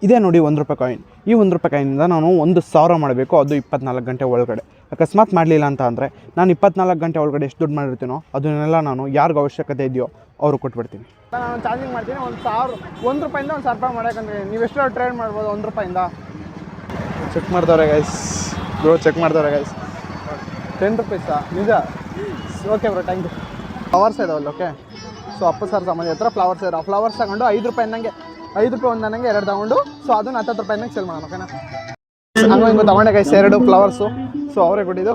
ಇದೇ ನೋಡಿ ₹1 ಕಾಯಿನ್. ಈ ₹1 ಕಾಯಿನಿಂದ ನಾನು 1,000 ಮಾಡಬೇಕು, ಅದು 24 ಗಂಟೆ ಒಳಗಡೆ. ಅಕಸ್ಮಾತ್ ಮಾಡಲಿಲ್ಲ ಅಂತ ಅಂದರೆ ನಾನು 24 ಗಂಟೆ ಒಳಗಡೆ ಎಷ್ಟು ದುಡ್ಡು ಮಾಡಿರ್ತೀನೋ ಅದನ್ನೆಲ್ಲ ನಾನು ಯಾರಿಗೂ ಅವಶ್ಯಕತೆ ಇದೆಯೋ ಅವರು ಕೊಟ್ಬಿಡ್ತೀನಿ. ನಾನು ಚಾರ್ಜಿಂಗ್ ಮಾಡ್ತೀನಿ. ₹1 ₹1,000 ಮಾಡೋಕ್ಕಂದ್ರೆ ನೀವು ಎಷ್ಟು ಟ್ರೇಡ್ ಮಾಡ್ಬೋದು ₹1. ಚೆಕ್ ಮಾಡ್ದವ್ರೆ ಗೈಸ್, ಬ್ರೋ ಚೆಕ್ ಮಾಡ್ದವ್ರೆ ಗೈಸ್. ₹10 ನಿಜ. Okay bro, thank you. Flowers ಇದಾವಲ್ಲ, ಓಕೆ. ಸೊ ಅಪ್ಪ ಸರ್ ಸಾಮಾನ್ಯ ಹತ್ರ ಫ್ಲವರ್ಸ್ ಇರೋ ಫ್ಲವರ್ಸ್ ತಗೊಂಡು ₹5 ನನಗೆ ₹5 ಒಂದು ನನಗೆ 2 ತಗೊಂಡು, ಸೊ ಅದನ್ನು ₹10 ನನಗೆ ಸೇಲ್ ಮಾಡೋಣ, ಓಕೆನಾ. ಹಂಗೆ ಹಿಂಗೆ ತೊಗೊಂಡೆ ಗೈಸ್ 2 ಫ್ಲವರ್ಸು. ಸೊ ಅವರೇ ಕೊಟ್ಟಿದ್ದು.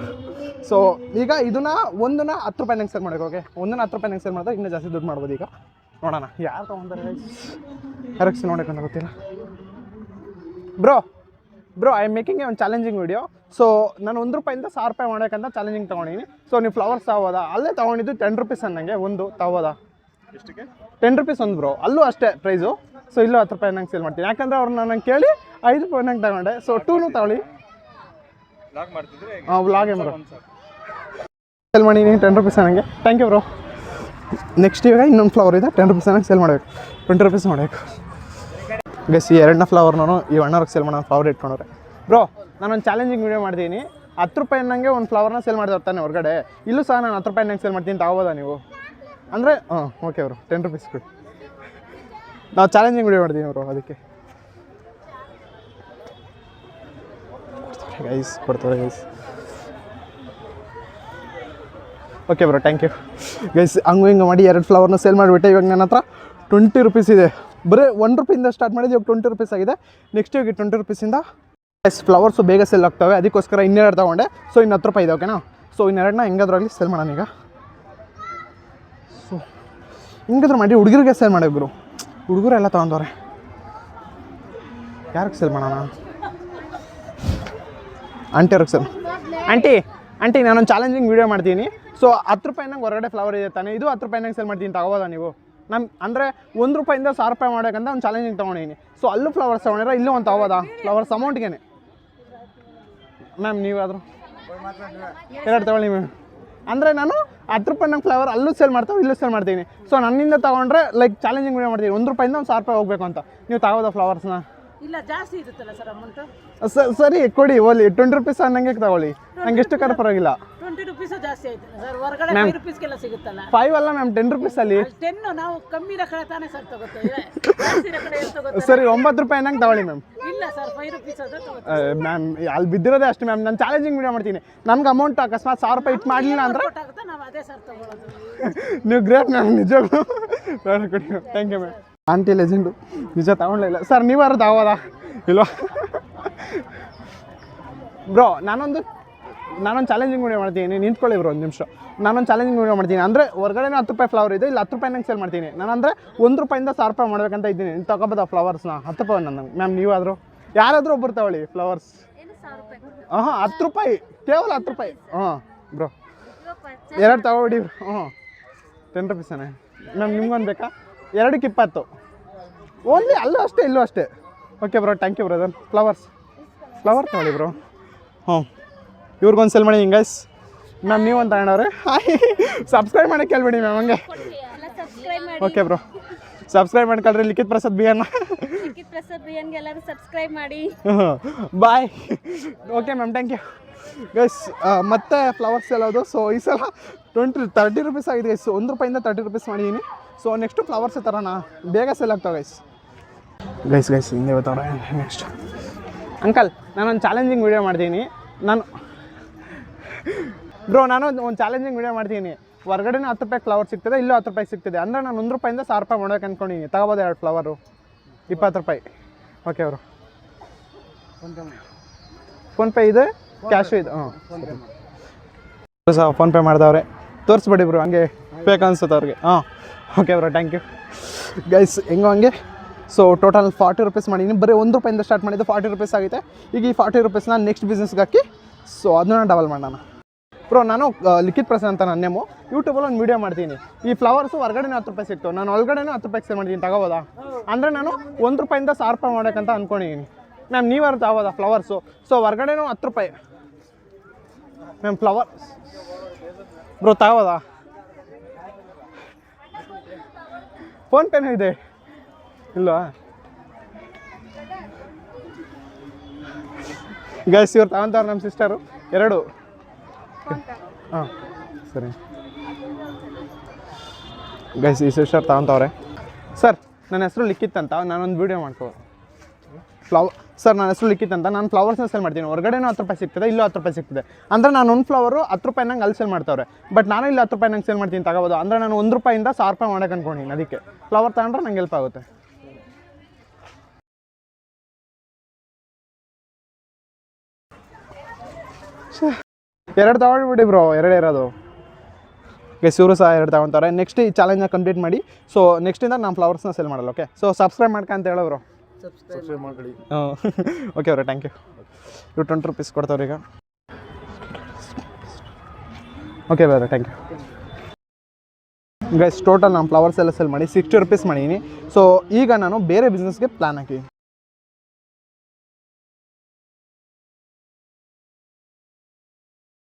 ಸೊ ಈಗ ಇದನ್ನ ಒಂದನ್ನ ₹10 ನಂಗೆ ಸೇಲ್ ಮಾಡಬೇಕು, ಓಕೆ. ಒಂದನ್ನ ₹10 ನಂಗೆ ಸೇಲ್ ಮಾಡಿದ್ರೆ ಇನ್ನೂ ಜಾಸ್ತಿ ದುಡ್ಡು ಮಾಡ್ಬೋದು. ಈಗ ನೋಡೋಣ ಯಾರು ತೊಗೊಂತಾರೆ ಗೈಸ್. ಯಾರಕ್ಕೆ ನೋಡೋಕ್ಕಂತ ಗೊತ್ತಿಲ್ಲ. ಬ್ರೋ ಐ ಆಮ್ ಮೇಕಿಂಗ್ ಒಂದು ಚಾಲೆಂಜಿಂಗ್ ವೀಡಿಯೋ. ಸೊ ನಾನು ₹1 ₹1,000 ಮಾಡೋಕ್ಕಂತ ಚಾಲೆಂಜಿಂಗ್ ತೊಗೊಂಡಿದ್ದೀನಿ. ಸೊ ನೀವು ಫ್ಲವರ್ಸ್ ತಗೋಬೋದಾ? ಅಲ್ಲೇ ತೊಗೊಂಡಿದ್ದು ₹10 ನನಗೆ ಒಂದು ತಗೋಬೋದಾ? ಎಷ್ಟಕ್ಕೆ? ₹10 ಒಂದು ಬ್ರೋ. ಅಲ್ಲೂ ಅಷ್ಟೇ ಪ್ರೈಸು. ಸೊ ಇಲ್ಲೂ ₹10 ನಂಗೆ ಸೇಲ್ ಮಾಡ್ತೀನಿ. ಯಾಕಂದರೆ ಅವ್ರು ನನಗೆ ಕೇಳಿ ₹5 ನಂಗೆ ತಗೊಂಡೆ. ಸೊ 2 ತಗೊಳ್ಳಿ. ವ್ಲಾಗ್ ಬ್ರೋ ಸೇಲ್ ಮಾಡಿದ್ದೀನಿ ₹10 ನನಗೆ. Thank you bro. ನೆಕ್ಸ್ಟ್ ಇವಾಗ ಇನ್ನೊಂದು ಫ್ಲವರ್ ಇದೆ, ₹10 ನಂಗೆ ಸೇಲ್ ಮಾಡಬೇಕು, ₹20 ಮಾಡಬೇಕು ಗೈಸ್. ಈ 2ನೇ ಫ್ಲವರ್ ನಾನು ಈ ಅಣ್ಣವ್ರಿಗೆ ಸೇಲ್ ಮಾಡೋ ಫ್ಲವರ್ ಇಟ್ಕೊಂಡ್ರೆ. ಬ್ರೋ ನಾನೊಂದು ಚಾಲೆಂಜಿಂಗ್ ವೀಡಿಯೋ ಮಾಡಿದ್ದೀನಿ. ₹10 ನನಗೆ ಒಂದು ಫ್ಲವರ್ನ ಸೇಲ್ ಮಾಡಿದ್ರೆ ತಾನೆ ಹೊರಗಡೆ. ಇಲ್ಲೂ ಸಹ ನಾನು ₹10 ನಂಗೆ ಸೇಲ್ ಮಾಡ್ತೀನಿ, ತಗೋಬೋದಾ ನೀವು? ಅಂದರೆ ಓಕೆ ಬ್ರೋ, ₹10 ಕೊಡಿ. ನಾವು ಚಾಲೆಂಜಿಂಗ್ ವೀಡಿಯೋ ಮಾಡ್ತೀನಿ ಬ್ರೋ, ಅದಕ್ಕೆ ಕೊಡ್ತಾರೆ guys. Okay bro, thank you guys. ಹಂಗೆ ಹಿಂಗೆ ಮಾಡಿ 2 ಫ್ಲವರ್ನ ಸೇಲ್ ಮಾಡಿಬಿಟ್ಟೆ. ಇವಾಗ ನನ್ನ ಹತ್ರ ₹20 ಇದೆ. ಬರೀ ₹1 ಸ್ಟಾರ್ಟ್ ಮಾಡಿದ್ದು, ಇವಾಗ ₹20 ಆಗಿದೆ. ನೆಕ್ಸ್ಟ್ ಇವಾಗ ₹20 ಎಸ್ ಫ್ಲವರ್ಸು ಬೇಗ ಸೇಲ್ ಆಗ್ತವೆ, ಅದಕ್ಕೋಸ್ಕರ ಇನ್ನೆರಡು ತೊಗೊಂಡೆ. ಸೊ ಇನ್ನು ₹10 ಇದೆ, ಓಕೆನಾ. ಸೊ ಇನ್ನೆರಡನ್ನ ಹೆಂಗಾದ್ರಾಗಲಿ ಸೇಲ್ ಮಾಡೋಣ ಈಗ. ಸೊ ಹಿಂಗಾದ್ರೂ ಮಾಡಿ ಹುಡುಗರಿಗೆ ಸೇಲ್ ಮಾಡಿ ಗುರು. ಹುಡುಗರೆಲ್ಲ ತೊಗೊಂಡವ್ರೆ, ಯಾರಿಗೆ ಸೇಲ್ ಮಾಡೋಣ? ಆಂಟಿಯವ್ರಿಗೆ ಸೇಲ್. ಆಂಟಿ ನಾನೊಂದು ಚಾಲೆಂಜಿಂಗ್ ವೀಡಿಯೋ ಮಾಡ್ತೀನಿ. ಸೊ ₹10 ನಂಗೆ ಹೊರಗಡೆ ಫ್ಲವರ್ ಇದೆ ತಾನೆ, ಇದು ₹10 ನಂಗೆ ಸೇಲ್ ಮಾಡ್ತೀನಿ, ತಗೋಬೋದಾ ನೀವು? ಅಂದರೆ ₹1 ₹1,000 ಮಾಡೋಕ್ಕಂತ ಒಂದು ಚಾಲೆಂಜಿಂಗ್ ತೊಗೊಂಡಿದ್ದೀನಿ. ಸೊ ಅಲ್ಲೂ ಫ್ಲವರ್ಸ್ ತೊಗೊಂಡಿರೋ, ಇಲ್ಲೂ ಒಂದು ತಗೋಬೋದಾ? ಫ್ಲವರ್ಸ್ ಅಮೌಂಟ್ಗೆ ಮ್ಯಾಮ್ ನೀವಾದರೂ 2 ತಗೊಳ್ಳಿ ಮ್ಯಾಮ್. ಅಂದರೆ ನಾನು ₹10 ನಂಗೆ ಫ್ಲವರ್ ಅಲ್ಲೂ ಸೇಲ್ ಮಾಡ್ತಾವೆ, ಇಲ್ಲೂ ಸೇಲ್ ಮಾಡ್ತೀನಿ. ಸೊ ನನ್ನಿಂದ ತೊಗೊಂಡ್ರೆ ಲೈಕ್ ಚಾಲೆಂಜಿಂಗ್ ವೀಡಿಯೋ ಮಾಡ್ತೀನಿ. ₹1 ₹1,000 ಹೋಗಬೇಕು ಅಂತ. ನೀವು ತಗೋಬೋದಾ ಫ್ಲವರ್ಸ್ನ? ಇಲ್ಲ ಜಾಸ್ತಿ ಇರುತ್ತಲ್ಲ ಸರ್ ಅಮೌಂಟ್. ಸರಿ ಕೊಡಿ, ಓಲಿ ₹20 ಅನ್ನಂಗೆ ತಗೊಳ್ಳಿ. ನಂಗೆ ಎಷ್ಟು ಕರೆ ಪರವಾಗಿಲ್ಲ. ₹20 ಜಾಸ್ತಿ ಆಯ್ತು ಸರ್. ಹೊರಗಡೆ ₹5 ಸಿಗುತ್ತಲ್ಲ. 5 ಅಲ್ಲ ಮ್ಯಾಮ್, ₹10 ಅಲ್ಲಿ. 10 ನಾವು ಕಮ್ಮಿ ರಕಡೆ ತಾನೇ ಸರ್ ತಗೋತೀವಿ. ಜಾಸ್ತಿ ರಕಡೆ ಎಷ್ಟು ತಗೋತೀವಿ? ಸರಿ ₹9 ಅನ್ನಂಗೆ ತಗೊಳ್ಳಿ ಮ್ಯಾಮ್. ಇಲ್ಲ ಸರ್, ₹5 ಅದ ತಗೋತೀವಿ ಮ್ಯಾಮ್. ಅಲ್ಲಿ ಬಿದ್ದಿರೋದೇ ಅಷ್ಟು ಮ್ಯಾಮ್. ನಾನು ಚಾಲೆಂಜಿಂಗ್ ವೀಡಿಯೋ ಮಾಡ್ತೀನಿ. ನನಗೆ ಅಮೌಂಟ್ ಅಕಸ್ಮಾತ್ ₹1,000 ಇಟ್ಟು ಮಾಡಲಿಲ್ಲ ಅಂದರೆ ನಾವು ಅದೇ ಸರ್ ತಗೊಳ್ಳೋದು. ನೀವು ಗ್ರೇಟ್ ಮ್ಯಾಮ್, ನಿಜವಾಗ್ಲೂ ಕೊಡಿ. Thank you ma'am. Aunty legend ನಿಜ ತಗೊಳ್ಳಿಲ್ಲ ಸರ್. ನೀವಾರು ತಗೋಬೋದಾ? ಇಲ್ವಾ ಬ್ರೋ? ನಾನೊಂದು ಚಾಲೆಂಜಿಂಗ್ ವೀಡಿಯೋ ಮಾಡ್ತೀನಿ, ನಿಂತ್ಕೊಳ್ಳಿ ಬ್ರೋ ಒಂದು ನಿಮಿಷ. ನಾನೊಂದು ಚಾಲೆಂಜಿಂಗ್ ವೀಡಿಯೋ ಮಾಡ್ತೀನಿ. ಅಂದರೆ ಹೊರಗಡೆ ₹10 ಫ್ಲವರ್ ಇದೆ, ಇಲ್ಲ ₹10 ನಂಗೆ ಸೇಲ್ ಮಾಡ್ತೀನಿ. ನಾನು ಅಂದರೆ ₹1 ₹1,000 ಮಾಡ್ಬೇಕಂತ ಇದ್ದೀನಿ. ನೀವು ತಗೋಬೋದಾ ಫ್ಲವರ್ಸ್ನ? ₹10 ನನಗೆ ಮ್ಯಾಮ್. ನೀವಾದರೂ ಯಾರಾದರೂ ಒಬ್ಬರು ತಗೊಳ್ಳಿ ಫ್ಲವರ್ಸ್. ₹10 ಕೇವಲ ₹10. ಬ್ರೋ 2 ತಗೊಬಿಡಿ. ₹10 ಮ್ಯಾಮ್. ನಿಮ್ಗೊಂದು ಬೇಕಾ? 2ಕ್ಕೆ 20 ಓನ್ಲಿ. ಅಲ್ಲೂ ಅಷ್ಟೇ, ಇಲ್ಲೂ ಅಷ್ಟೇ. Okay bro, thank you brother. Flower ತಗೊಳ್ಳಿ ಬ್ರೋ. ಇವ್ರಿಗೊಂದು ಸೇಲ್ ಮಾಡಿ ಹಿಂಗೈಸ್. ಮ್ಯಾಮ್ ನೀವೊಂದು ತಗೊಂಡವ್ರೆ. ಸಬ್ಸ್ಕ್ರೈಬ್ ಮಾಡಿ ಕೇಳ್ಬೇಡಿ ಮ್ಯಾಮ್, ಹಂಗೆ. ಓಕೆ ಬ್ರೋ, ಸಬ್ಸ್ಕ್ರೈಬ್ ಮಾಡ್ಕೊಳ್ರಿ. ಲಿಖಿತ್ ಪ್ರಸಾದ್ ಬಿಯನ್ನ ಎಲ್ಲರೂ ಸಬ್ಸ್ಕ್ರೈಬ್ ಮಾಡಿ. Bye. Okay ma'am, thank you guys. ಮತ್ತೆ ಫ್ಲವರ್ಸ್ ಎಲ್ಲದು. ಸೊ ಈ ಸಲ ₹30 ಆಗಿದೆ ಗೈಸ್. ₹1 ₹30 ಮಾಡಿದ್ದೀನಿ. ಸೊ ನೆಕ್ಸ್ಟು ಫ್ಲವರ್ಸ್ ತರೋಣ, ಬೇಗ ಸೇಲ್ ಆಗ್ತಾವೆ ಗೈಸ್. ಹಿಂದೆ ಬರ್ತಾವ್ರೆ. ನೆಕ್ಸ್ಟ್ ಅಂಕಲ್, ನಾನೊಂದು ಚಾಲೆಂಜಿಂಗ್ ವೀಡಿಯೋ ಮಾಡ್ತೀನಿ. ನಾನು ಒಂದು ಚಾಲೆಂಜಿಂಗ್ ವೀಡಿಯೋ ಮಾಡ್ತೀನಿ. ಹೊರಗಡೆ ₹10 ಫ್ಲವರ್ ಸಿಗ್ತದೆ, ಇಲ್ಲೂ ₹10 ಸಿಗ್ತದೆ. ಅಂದರೆ ನಾನು ₹1 ₹1,000 ಮಾಡೋಕೆ ಅಂದ್ಕೊಂಡಿದ್ದೀನಿ. ತಗೋಬೋದು 2 ಫ್ಲವರು ₹20. ಓಕೆ ಅವರು ಫೋನ್ಪೇ ಇದೆ, ಕ್ಯಾಶು ಇದೆ. ಫೋನ್ಪೇ ಮಾಡಿದವ್ರೆ. ತೋರಿಸ್ಬೇಡಿ ಬ್ರೋ, ಹಂಗೆ ಬೇಕು ಅನ್ಸುತ್ತೆ ಅವ್ರಿಗೆ. Okay bro, thank you guys. ಹೆಂಗೋ ಹಂಗೆ. ಸೊ ಟೋಟಲ್ ₹40 ಮಾಡಿದ್ದೀನಿ. ಬರೀ ₹1 ಸ್ಟಾರ್ಟ್ ಮಾಡಿದ್ದು ₹40 ಆಗಿದೆ. ಈಗ ಈ ₹40 ನೆಕ್ಸ್ಟ್ ಬಿಸ್ನೆಸ್ಗೆ ಹಾಕಿ ಸೊ ಅದನ್ನ ಡಬಲ್ ಮಾಡೋಣ ಬ್ರೋ. ನಾನು ಲಿಖಿತ್ ಪ್ರಸಾದ್ ಅಂತ ನನ್ನ ನೇಮು. ಯೂಟ್ಯೂಬಲ್ಲಿ ಒಂದು ವೀಡಿಯೋ ಮಾಡ್ತೀನಿ. ಈ ಫ್ಲವರ್ಸು ಹೊರಗಡೆ ₹10 ಸಿಕ್ತು, ನಾನು ಒಳಗಡೆನೂ ₹10 ಸೇಲ್ ಮಾಡಿದ್ದೀನಿ. ತಗೋಬೋದಾ? ಅಂದರೆ ನಾನು ₹1 ₹1,000 ಮಾಡೋಕ್ಕಂತ ಅಂದ್ಕೊಂಡಿದ್ದೀನಿ. ಮ್ಯಾಮ್ ನೀವಾರು ತಗೋಬೋದಾ ಫ್ಲವರ್ಸು? ಸೊ ಹೊರಗಡೆನೂ ₹10 ಮ್ಯಾಮ್. ಫ್ಲವರ್ ಬ್ರೋ ತಗೋಬೋದಾ? ಫೋನ್ಪೇನೂ ಇದೆ, ಇಲ್ವಾ? ಗೈಸ್ ಇವ್ರು ತಗೊಂತವ್ರು ನಮ್ಮ ಸಿಸ್ಟರು 2 ಹಾಂ ಸರಿ ಗೈಸ್ ಈ ಸಿಸ್ಟರ್ ತಗೊಂತವ್ರೆ. ಸರ್ ನನ್ನ ಹೆಸರು ಲಿಖಿತ್ ಅಂತ, ನಾನೊಂದು ವೀಡಿಯೋ ಸರ್ ನನ್ನ ಹೆಸರು ಲಿಖಿತ್ ಅಂತ, ನಾನು ಫ್ಲವರ್ಸ್ನ ಸೇಲ್ ಮಾಡ್ತೀನಿ. ಹೊರಗಡೆನೂ 10 ರೂಪಾಯಿ ಸಿಗ್ತದೆ, ಇಲ್ಲೂ 10 ರೂಪಾಯಿ ಸಿಗ್ತದೆ. ಅಂದರೆ ನಾನು ಒಂದು ಫ್ಲವರು 10 ರೂಪಾಯಿ ನಂಗೆ ಅಲ್ಲಿ ಸೇಲ್ ಮಾಡ್ತಾವ್ರೆ, ಬಟ್ ನಾನು ಇಲ್ಲಿ 10 ರೂಪಾಯಿ ನಂಗೆ ಸೇಲ್ ಮಾಡ್ತೀನಿ ತಗೋಬೋದು. ಅಂದರೆ ನಾನು 1 ರೂಪಾಯಿಂದ 1000 ರೂಪಾಯಿ ಮಾಡೋಕೆ ಅನ್ಕೊಂಡಿನಿ. ಅದಕ್ಕೆ ಫ್ಲವರ್ ತಗೊಂಡ್ರೆ ನಂಗೆ ಹೆಲ್ಪ್ ಆಗುತ್ತೆ. ಎರಡು ತಗೊಂಡ್ಬಿಡಿ ಬ್ರೋ, 2 ಇರೋದು. ಗೈಸ್ ಇವರು ಸಹ 2 ತಗೊತಾರೆ. ನೆಕ್ಸ್ಟ್ ಈ ಚಾಲೆಂಜ್ನ ಕಂಪ್ಲೀಟ್ ಮಾಡಿ. ಸೊ ನೆಕ್ಸ್ಟಿಂದ ನಾನು ಫ್ಲವರ್ಸ್ನ ಸೇಲ್ ಮಾಡಲ್ಲ. ಓಕೆ, ಸೊ ಸಬ್ಸ್ಕ್ರೈಬ್ ಮಾಡ್ಕೊಂತ ಹೇಳೋರು. ಸಬ್ಸ್ಕ್ರೈಬ್ ಮಾಡಿ. ಓಕೆ ಅವರೇ, ಥ್ಯಾಂಕ್ ಯು. ಇವು 20 ರೂಪೀಸ್ ಕೊಡ್ತಾವ್ರೆ ಈಗ. ಓಕೆ ಬರ, ಥ್ಯಾಂಕ್ ಯು. ಗೈಸ್ ಟೋಟಲ್ ನಾನು ಫ್ಲವರ್ಸ್ ಎಲ್ಲ ಸೇಲ್ ಮಾಡಿ 60 ರೂಪೀಸ್ ಮಾಡಿದ್ದೀನಿ. ಸೊ ಈಗ ನಾನು ಬೇರೆ ಬಿಸ್ನೆಸ್ಗೆ ಪ್ಲ್ಯಾನ್ ಹಾಕಿದ್ದೀನಿ.